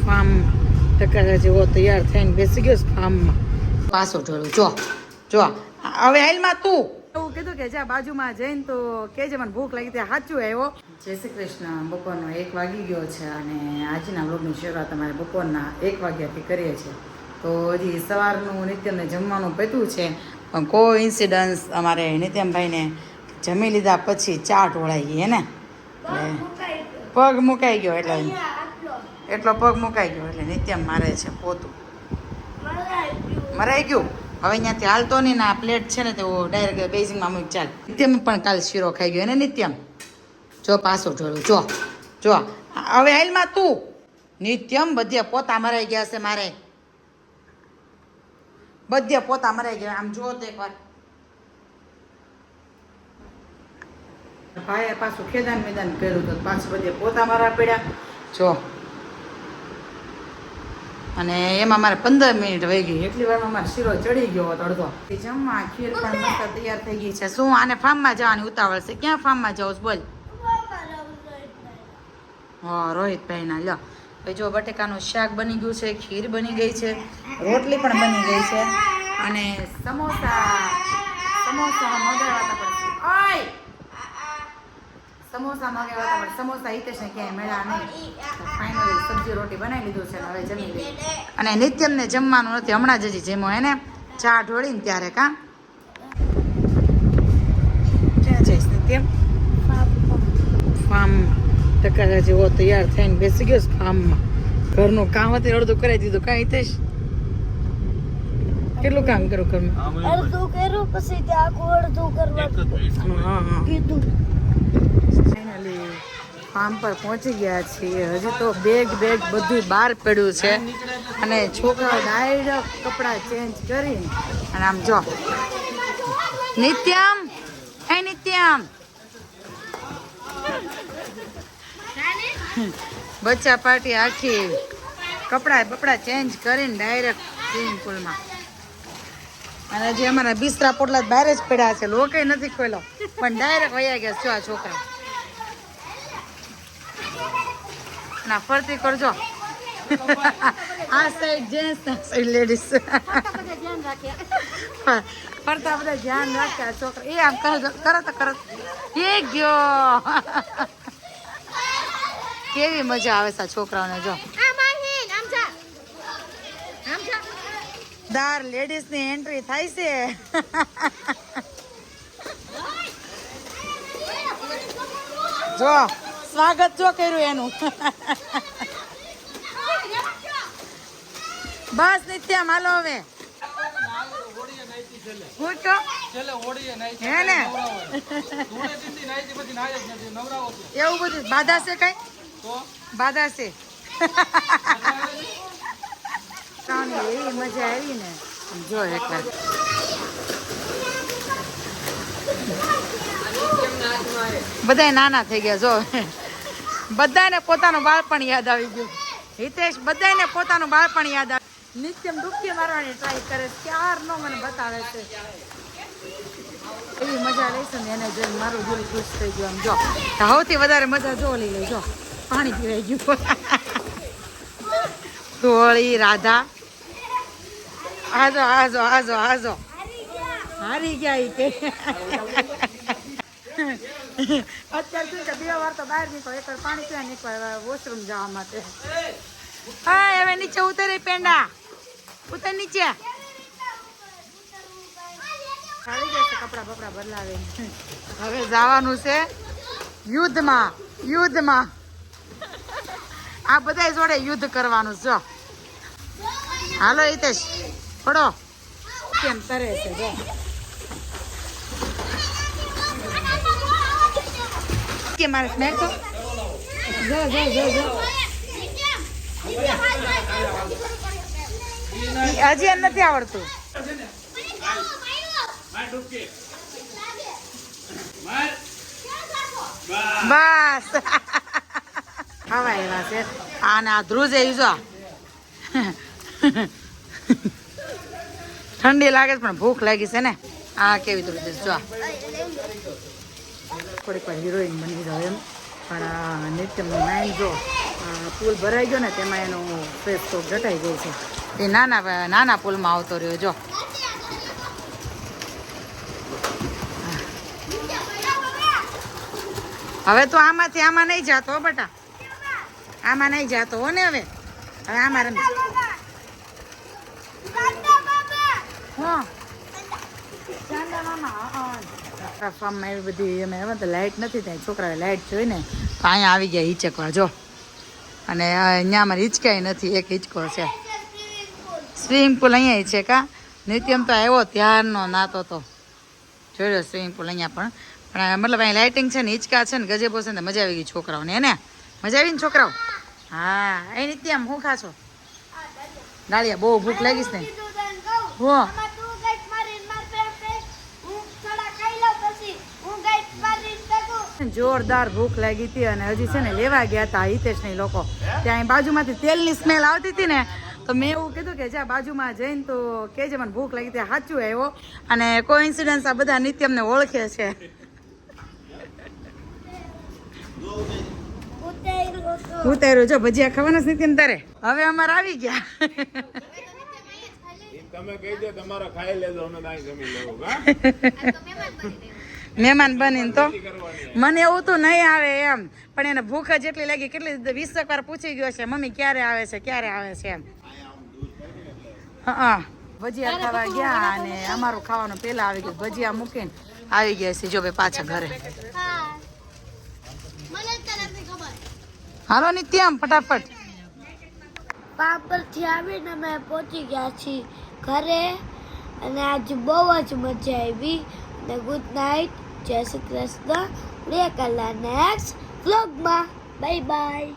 Farm ટકા જેવો તૈયાર થઈને બેસી ગયો ફાર્મમાં. પાછો ઢોળું જો જો હવે હાલમાં તું એવું કીધું કે જ્યાં બાજુમાં જઈને તો કેજે મને ભૂખ લાગી ત્યાં સાચું આવ્યો. જય શ્રી કૃષ્ણ. બપોરનો 1 વાગી ગયો છે અને આજના વ્લોગની શરૂઆત અમારે બપોરના 1 વાગ્યાથી કરીએ છીએ. તો હજી સવારનું નિત્યમને જમવાનું પત્યું છે પણ કોઈ ઇન્સિડન્સ અમારે નિત્યમભાઈને જમી લીધા પછી ચા ઢોળાઈ ગઈ ને એટલે પગ મુકાઈ ગયો એટલો પગ મુકાઈ ગયો એટલે નિત્યમ મારે છે પોતું મરાઈ ગયું. હવે અહીંયાથી હાલતો નહીં ને આ પ્લેટ છે ને તો ડાયરેક્ટ બેઝિંગમાં મૂકી ચાલ. નિત્યમ પણ કાલ શીરો ખાઈ ગયો ને નિત્યમ જો પાછો ઢોળું જો જો હવે હાલમાં તું નિત્યમ બધે પોતા મરાઈ ગયા છે મારે બધે પોતા મરાઈ ગયા આમ જો તો એકવાર ભાઈએ પાછું ખેદાન મેદાન કર્યું તો પાછું બધે પોતા મારવા પડ્યા જો અને એમાં મારે 15 મિનિટ વહી ગઈ. એટલી વારમાં મારે શીરો ચડી ગયો હતો અડધો. જમવા ખીર પણ મસ્ત તૈયાર થઈ ગઈ છે. શું આને ફાર્મમાં જવાની ઉતાવળ છે? ક્યાં ફાર્મમાં જાઉં બોલ? હા રોહિતભાઈ ના લ્યો. ભાઈ જો બટેકાનું શાક બની ગયું છે, ખીર બની ગઈ છે, રોટલી પણ બની ગઈ છે અને સમોસા મંગાવ્યા પડશે. ઓય સમોસા મંગાવ્યા પડશે. સમોસા હિતેશને ક્યાંય મળ્યા નહીં. ફાઇનલી સબ્જી રોટી બનાવી લીધું છે હવે જમી લઈ. અને નિત્યમને જમવાનું નથી હમણાં જ હજી જમો એને ચા ઢોળીને ત્યારે કા ક્યાં જઈશ નિત્યમ? ફાર્મ ટકા જેવો તૈયાર થઈને બેસી ગયો ફાર્મમાં. ઘરનું કામ હતું અડધું કરાવી દીધું. કાંઈ હિતેશ કેટલું કામ કર્યું ઘરમાં? અડધું કર્યું પછી તે આખું અડધું કરવા કીધું. ફાઇનલી ફાર્મ પર પહોંચી ગયા છીએ. હજી તો બેગ બધું બહાર પડ્યું છે અને છોકરાઓ ડાયરેક્ટ કપડાં ચેન્જ કરીને અને આમ જો નિત્યમ નિત્યમ બચ્ચા પાર્ટી આખી કપડા ચેન્જ કરીને ડાયરેક્ટ સ્વિમિંગ પુલમાં. અને જે અમારા બિસ્તરા પોટલા બહાર જ પડ્યા છે લોકોય નથી ખોલ્યો પણ ડાયરેક્ટ વયા ગયા છો આ છોકરા. ના ફરતી કરજો આ સાઈડ જેન્ટ્સ આ સાઈડ લેડીઝ ફરતા બધા ધ્યાન રાખે આ છોકરા. એ આમ કરત એ ગયો. કેવી મજા આવે છે છોકરાઓને જો. દાર લેડીઝ ની એન્ટ્રી થાય છે. જો સ્વાગત જો કર્યું એનું. બસ નિત્યમ હાલો હવે એવું બધું બાધા છે કઈ બાધા છે. એવી મજા આવી ને જો એકવાર બધા નાના થઈ ગયા જો. બધાને પોતાનું બાળપણ યાદ આવી ગયું. હિતેશ બધાને પોતાનું બાળપણ યાદ આવે. નિત્યમ ડૂબકી મારવાની ટ્રાય કરે ક્યારનો મને બતાવે છે. એવી મજા લઈશું ને એને જોઈને મારું દિલ ખુશ થઈ ગયું. આમ જો સૌથી વધારે મજા જો લઈ લે જો પાણી પીવાઈ ગયું. ધોળી રાધા આજો હારી ગયા ઈ કે અત્યારે શું છે 2 વાર તો બહાર નીકળો. એકવાર પાણી પીવા ને એકવાર વોશરૂમ જવા માટે. હા હવે નીચે ઉતરી પેંડા ઉતર નીચે. ખાલી જશે કપડા બપડા બદલાવે. હવે જવાનું છે યુદ્ધમાં. આ બધા જોડે યુદ્ધ કરવાનું જો. હાલો હિતેશ પડો કેમ તરે છે જો. કે મારે સ્નેક તો જો હજી એમ નથી આવડતું. બસ હવા એવા છે. આને આ ધ્રુજ જો ઠંડી લાગે છે પણ ભૂખ લાગી છે ને. આ કેવી ધ્રુજ જો થોડીક વાર હિરોઈન બની જાવ એમ પણ નિત્યમનું માઇન્ડ જો પુલ ભરાઈ ગયો ને તેમાં એનો ફેસ તો ઘટાઈ ગયો છે. એ નાના પુલમાં આવતો રહ્યો જો. હવે તો આમાંથી આમાં નહીં જાતો બટા, આમાં નહીં જાતો હો ને. હવે આમાં રમી ફાર્મમાં એવી બધી અમે હવે તો લાઇટ નથી ત્યાં છોકરાએ લાઇટ જોઈ ને તો અહીંયા આવી ગયા હિંચકવા જો. અને અહીંયા અમારે હિંચકાય નથી, એક હિંચકો છે. સ્વિમિંગ પુલ અહીંયા છે કા. નિત્યમ તો આવ્યો ત્યારનો નાતો તો જોયો સ્વિમિંગ પુલ અહીંયા પણ મતલબ અહીં લાઇટિંગ છે ને હિંચકા છે ને ગજેબો છે ને મજા આવી ગઈ છોકરાઓને. એને મજા આવી ને છોકરાઓ. હા એ નિત્યમ હું ખાશો ડાળિયા? બહુ ભૂખ લાગીશ ને. હો જોરદાર ભૂખ લાગી હતી અને હજી છે ને લેવા ગયા હતા હિતેશની લોકો. ત્યાં બાજુમાંથી તેલની સ્મેલ આવતી હતી ને તો મેં એવું કીધું કે જ્યાં બાજુમાં જઈને તો કેજે મને ભૂખ લાગી હતી. સાચું આવ્યો અને કોઇન્સિડન્સ આ બધા નિત્યમને ઓળખે છે. ઉતાર્યું જો ભજીયા ખાવાના નિત્યમ તારે. હવે અમારે આવી ગયા. તમે કહી દો તમારો ખાઈ લેજો, અમે કાંઈ જમી લેવું કા. મહેમાન બનીને તો મને એવું તો નહીં આવે એમ, પણ એને ભૂખ જ એટલી લાગી. કેટલી 20 વાર પૂછી ગયો છે મમ્મી ક્યારે આવે છે ક્યારે આવે છે એમ. હા ભજીયા ખાવા ગયા અને અમારું ખાવાનું પેલા આવી ગયું. ભજીયા મૂકીને આવી ગયા છે જો ભાઈ પાછા ઘરે. હાલો નિત્યમ ફટાફટ. પાપડથી આવીને અમે પહોંચી ગયા છીએ ઘરે અને આજે બહુ જ મજા આવી. અને ગુડ નાઇટ, જય શ્રી કૃષ્ણ. મળીએ કાલના નેક્સ્ટ વ્લોગમાં. Bye bye.